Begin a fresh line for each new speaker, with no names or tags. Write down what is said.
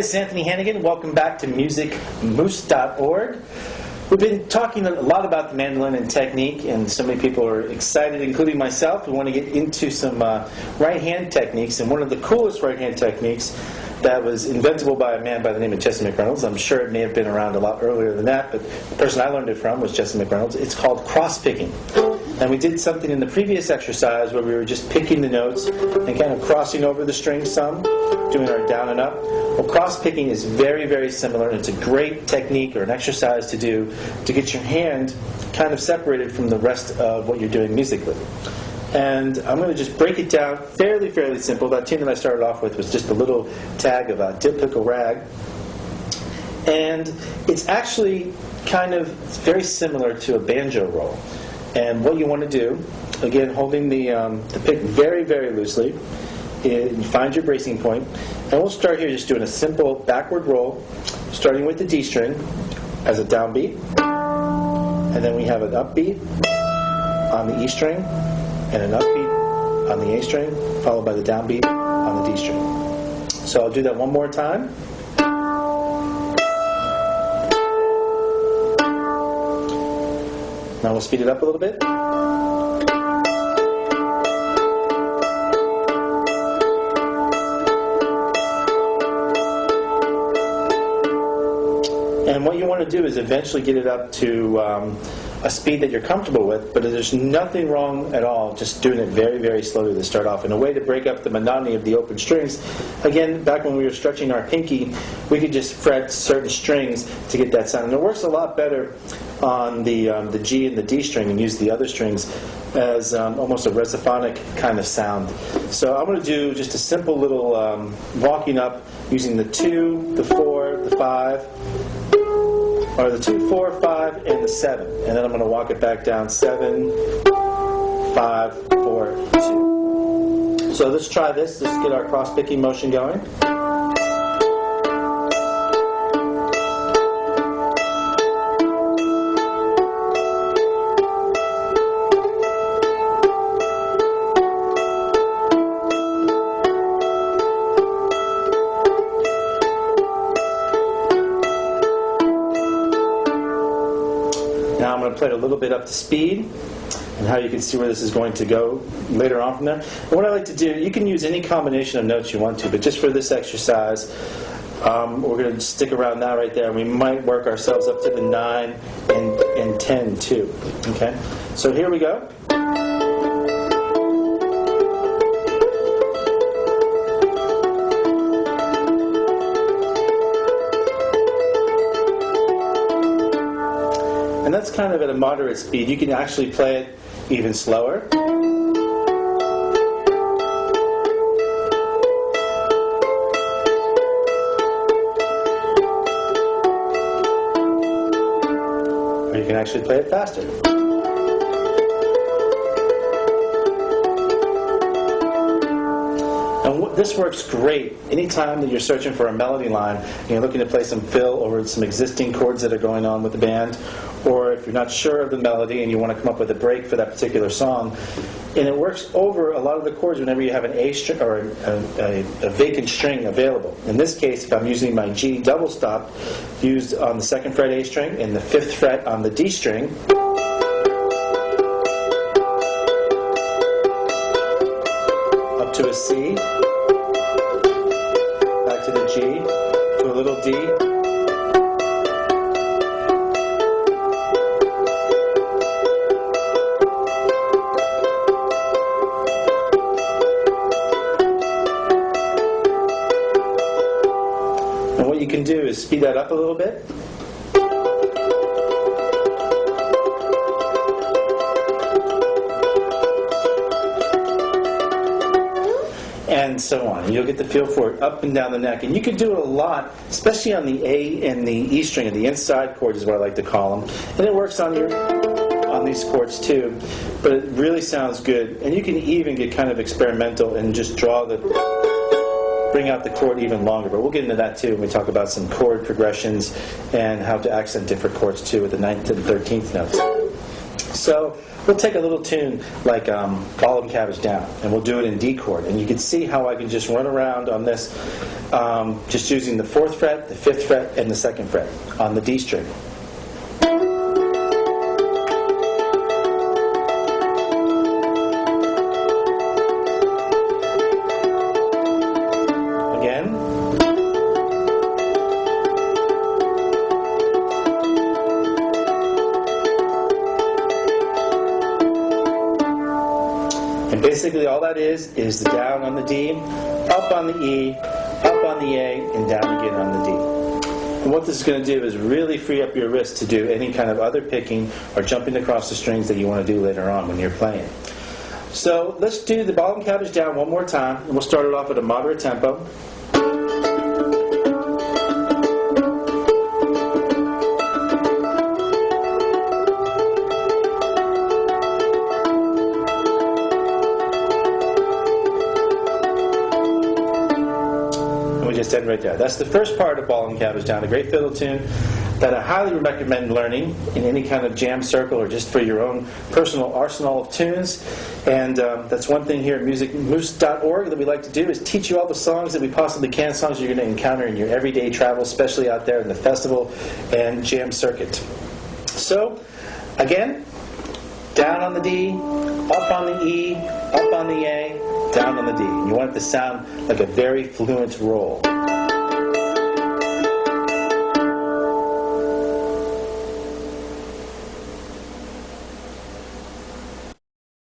this is Anthony Hannigan. Welcome back to musicmoose.org. We've been talking a lot about the mandolin and technique, and so many people are excited, including myself. We want to get into some right-hand techniques, and one of the coolest right-hand techniques that was inventable by a man by the name of Jesse McReynolds. I'm sure it may have been around a lot earlier than that, but the person I learned it from was Jesse McReynolds. It's called crosspicking. And we did something in the previous exercise where we were just picking the notes and kind of crossing over the strings some, doing our down and up. Well, crosspicking is very, very similar, and it's a great technique or an exercise to do to get your hand kind of separated from the rest of what you're doing musically. And I'm going to just break it down fairly simple. That tune that I started off with was just a little tag of Dip Pickle Rag. And it's actually kind of very similar to a banjo roll. And what you want to do, again, holding the pick very, very loosely, you find your bracing point. And we'll start here just doing a simple backward roll, starting with the D string as a downbeat. And then we have an upbeat on the E string, and an upbeat on the A string, followed by the downbeat on the D string. So I'll do that one more time. Now we'll speed it up a little bit. And what you want to do is eventually get it up to a speed that you're comfortable with, but there's nothing wrong at all just doing it very, very slowly to start off. And a way to break up the monotony of the open strings, again, back when we were stretching our pinky, we could just fret certain strings to get that sound. And it works a lot better on the G and the D string and use the other strings as almost a resophonic kind of sound. So I'm going to do just a simple little walking up using the 2, the 4, the 5, or the 2, 4, 5, and the 7. And then I'm going to walk it back down 7, 5, 4, 2. So let's try this. Let's get our cross-picking motion going. Now I'm going to play it a little bit up to speed, and how you can see where this is going to go later on from there. And what I like to do, you can use any combination of notes you want to, but just for this exercise, we're going to stick around that right there, and we might work ourselves up to the 9 and 10 too. Okay? So here we go. And that's kind of at a moderate speed. You can actually play it even slower. Or you can actually play it faster. And this works great anytime that you're searching for a melody line and you're looking to play some fill over some existing chords that are going on with the band, or if you're not sure of the melody and you want to come up with a break for that particular song. And it works over a lot of the chords whenever you have an A string or a vacant string available. In this case, if I'm using my G double stop used on the 2nd fret A string and the 5th fret on the D string, up to a C, back to the G, to a little D, and what you can do is speed that up a little bit. And so on. And you'll get the feel for it up and down the neck. And you can do it a lot, especially on the A and the E string, or the inside chords is what I like to call them. And it works on these chords too. But it really sounds good. And you can even get kind of experimental and just bring out the chord even longer. But we'll get into that too when we talk about some chord progressions and how to accent different chords too with the 9th and 13th notes. So we'll take a little tune like Ball and Cabbage Down, and we'll do it in D chord. And you can see how I can just run around on this, just using the 4th fret, the 5th fret, and the 2nd fret on the D string. Again. And basically all that is the down on the D, up on the E, up on the A, and down again on the D. And what this is going to do is really free up your wrist to do any kind of other picking or jumping across the strings that you want to do later on when you're playing. So let's do the Ball and Cabbage Down one more time, and we'll start it off at a moderate tempo. We just end right there. That's the first part of Ball and Cabbage Down, a great fiddle tune that I highly recommend learning in any kind of jam circle or just for your own personal arsenal of tunes. And that's one thing here at musicmoose.org that we like to do is teach you all the songs that we possibly can, songs you're going to encounter in your everyday travel, especially out there in the festival and jam circuit. So, again, down on the D, up on the E, up on the A, down on the D. You want it to sound like a very fluent roll.